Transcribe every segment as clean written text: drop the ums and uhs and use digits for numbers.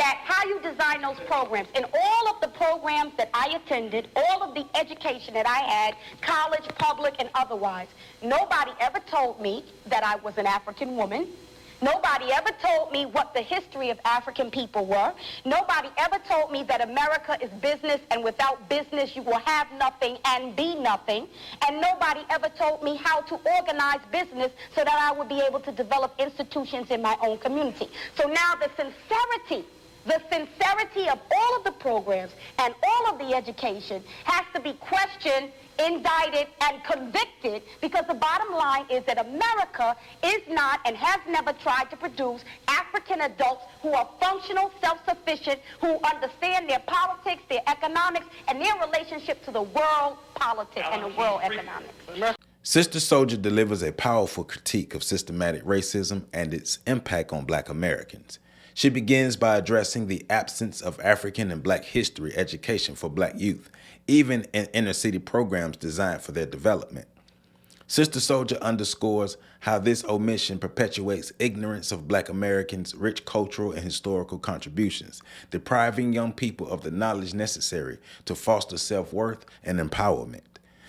that how you design those programs. In all of the programs that I attended, all of the education that I had, college, public, and otherwise, nobody ever told me that I was an African woman. Nobody ever told me what the history of African people were. Nobody ever told me that America is business, and without business you will have nothing and be nothing. And nobody ever told me how to organize business so that I would be able to develop institutions in my own community. So now the sincerity of all of the programs and all of the education has to be questioned, indicted, and convicted, because the bottom line is that America is not and has never tried to produce African adults who are functional, self-sufficient, who understand their politics, their economics, and their relationship to the world politics and the world economics. Sister Soljah delivers a powerful critique of systematic racism and its impact on Black Americans. She begins by addressing the absence of African and Black history education for Black youth, even in inner-city programs designed for their development. Sister Soljah underscores how this omission perpetuates ignorance of Black Americans' rich cultural and historical contributions, depriving young people of the knowledge necessary to foster self-worth and empowerment.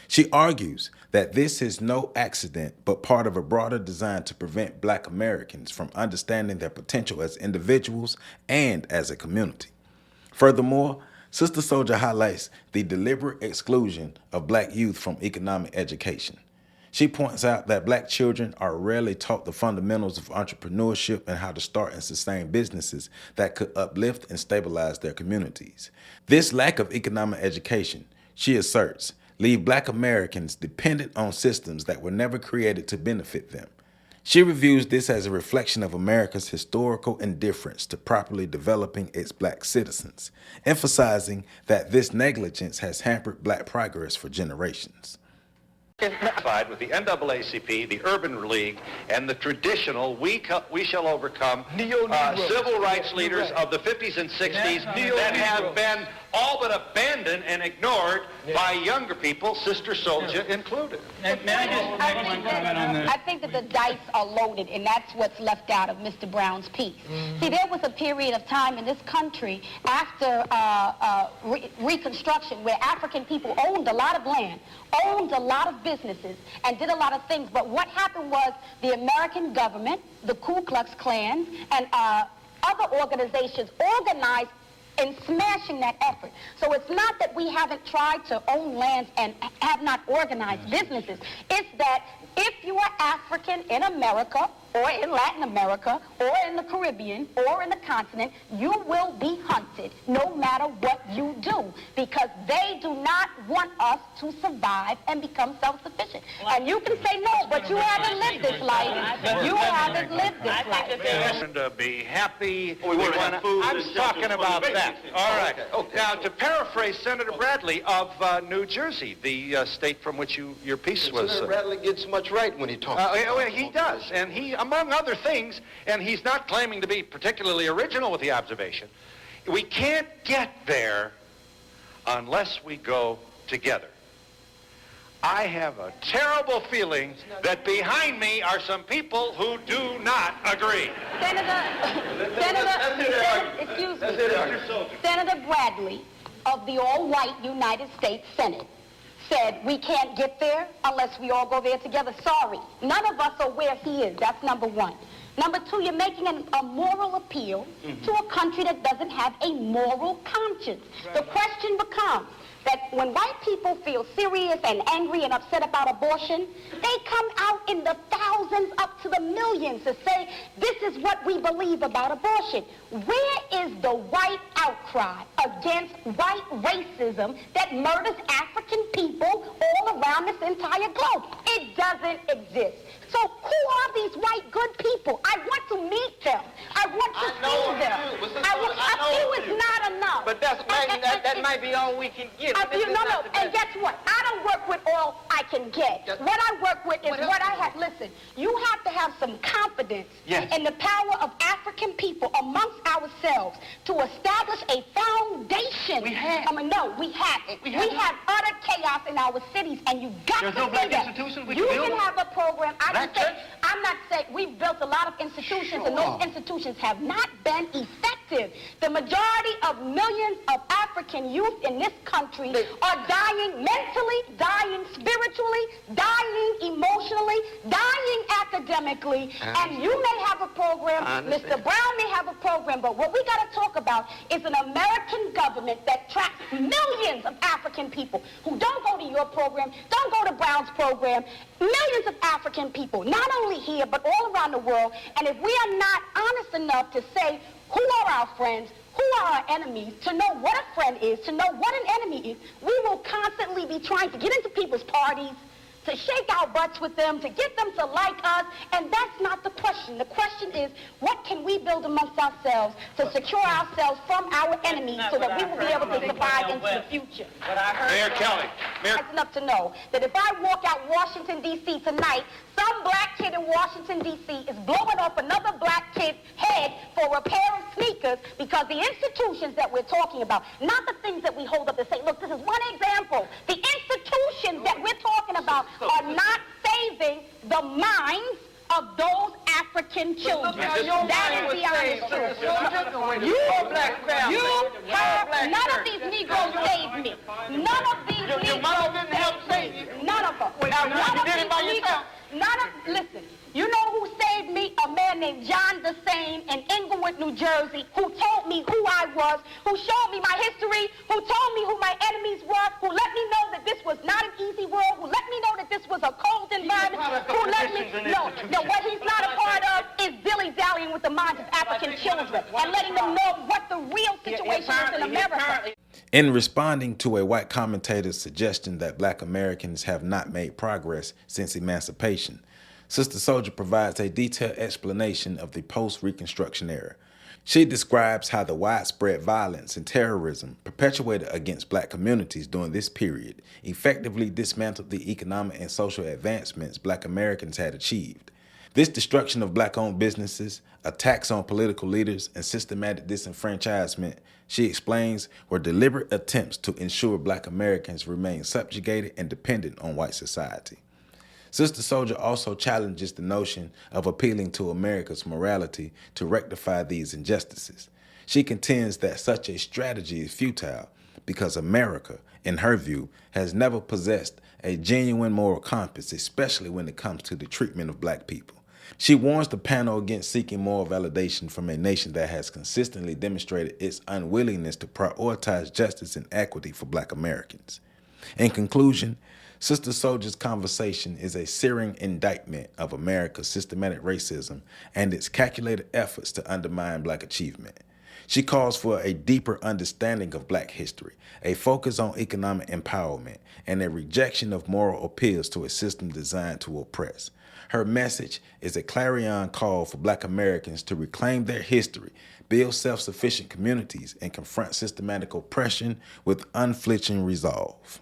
She argues that this is no accident, but part of a broader design to prevent Black Americans from understanding their potential as individuals and as a community. Furthermore, Sister Soljah highlights the deliberate exclusion of Black youth from economic education. She points out that Black children are rarely taught the fundamentals of entrepreneurship and how to start and sustain businesses that could uplift and stabilize their communities. This lack of economic education, she asserts, leave Black Americans dependent on systems that were never created to benefit them. She reviews this as a reflection of America's historical indifference to properly developing its Black citizens, emphasizing that this negligence has hampered Black progress for generations. With the NAACP, the Urban League, and the traditional We Shall Overcome civil rights leaders of the 50s and 60s that have been all but abandoned and ignored by younger people, Sister Soljah included. I think that the dice are loaded, and that's what's left out of Mr. Brown's piece. See, there was a period of time in this country after Reconstruction where African people owned a lot of land, owned a lot of businesses, and did a lot of things. But what happened was the American government, the Ku Klux Klan, and other organizations organized in smashing that effort. So it's not that we haven't tried to own lands and have not organized businesses. It's that if you are African in America or in Latin America or in the Caribbean or in the continent, you will be hunted no matter what you do, because they do not want us to survive and become self-sufficient. And you can say no, but you haven't lived this life. You haven't lived this life. And to be happy. I'm talking about that. All right. Now, to paraphrase Senator Bradley of New Jersey, the state from which your piece was. Senator Bradley gets much right when he talks. He does, and he, among other things, and he's not claiming to be particularly original with the observation, we can't get there unless we go together. I have a terrible feeling that behind me are some people who do not agree. Senator Bradley of the all-white United States Senate said we can't get there unless we all go there together. Sorry, none of us are where he is. That's number one. Number two, you're making a moral appeal to a country that doesn't have a moral conscience. The question becomes that when white people feel serious and angry and upset about abortion, they come out in the thousands up to the millions to say, this is what we believe about abortion. Where is the white outcry against white racism that murders African people all around this entire globe? It doesn't exist. So who are these white good people? I want to meet them. I want to see them. A few is not enough. But that might be all we can get. No. And guess what? I don't work with all I can get. What I work with is what I have. Listen, you have to have some confidence in the power of African people amongst ourselves to establish a foundation. We have. We haven't. We have utter chaos in our cities, and you got to no say Black that. institutions we You can can build? have a program. I'm not saying we've built a lot of institutions, and those Sure. institutions have not been effective. perspective. The majority of millions of African youth in this country are dying mentally, dying spiritually, dying emotionally, dying academically. And you may have a program, Mr. Brown may have a program, but what we got to talk about is an American government that tracks millions of African people who don't go to your program, don't go to Brown's program, millions of African people, not only here, but all around the world. And if we are not honest enough to say who are our friends, who are our enemies, to know what a friend is, to know what an enemy is, we will constantly be trying to get into people's parties, to shake our butts with them, to get them to like us, and that's not the question. The question is, what can we build amongst ourselves to secure ourselves from our enemies so that we will be able to survive into the future? Mayor Kelly. It's enough to know that if I walk out Washington, D.C. tonight, some black kid in Washington, D.C. is blowing off another black kid's head for a pair of sneakers because the institutions that we're talking about, not the things that we hold up to say, look, this is one example. The institutions that we're talking about are not saving the minds of those African children. That is the honest truth. None of these Negroes saved me. None of these Negroes. Your mother didn't help save you? None of them. Listen, you know who saved me? A man named John DeSane in Englewood, New Jersey, who told me who I was, who showed me my history, who told me who my enemies were, who let me know that this was not an easy world, who let me know that this was a cold environment, who let me know what he's not a part of is dilly-dallying with the minds of African children and letting them know what the real situation is in America. In responding to a white commentator's suggestion that black Americans have not made progress since emancipation, Sister Soljah provides a detailed explanation of the post-Reconstruction era. She describes how the widespread violence and terrorism perpetuated against black communities during this period effectively dismantled the economic and social advancements black Americans had achieved. This destruction of black-owned businesses, attacks on political leaders, and systematic disenfranchisement, she explains, were deliberate attempts to ensure black Americans remain subjugated and dependent on white society. Sister Soljah also challenges the notion of appealing to America's morality to rectify these injustices. She contends that such a strategy is futile because America, in her view, has never possessed a genuine moral compass, especially when it comes to the treatment of black people. She warns the panel against seeking moral validation from a nation that has consistently demonstrated its unwillingness to prioritize justice and equity for black Americans. In conclusion, Sister Soljah's conversation is a searing indictment of America's systematic racism and its calculated efforts to undermine black achievement. She calls for a deeper understanding of black history, a focus on economic empowerment, and a rejection of moral appeals to a system designed to oppress. Her message is a clarion call for black Americans to reclaim their history, build self-sufficient communities, and confront systematic oppression with unflinching resolve.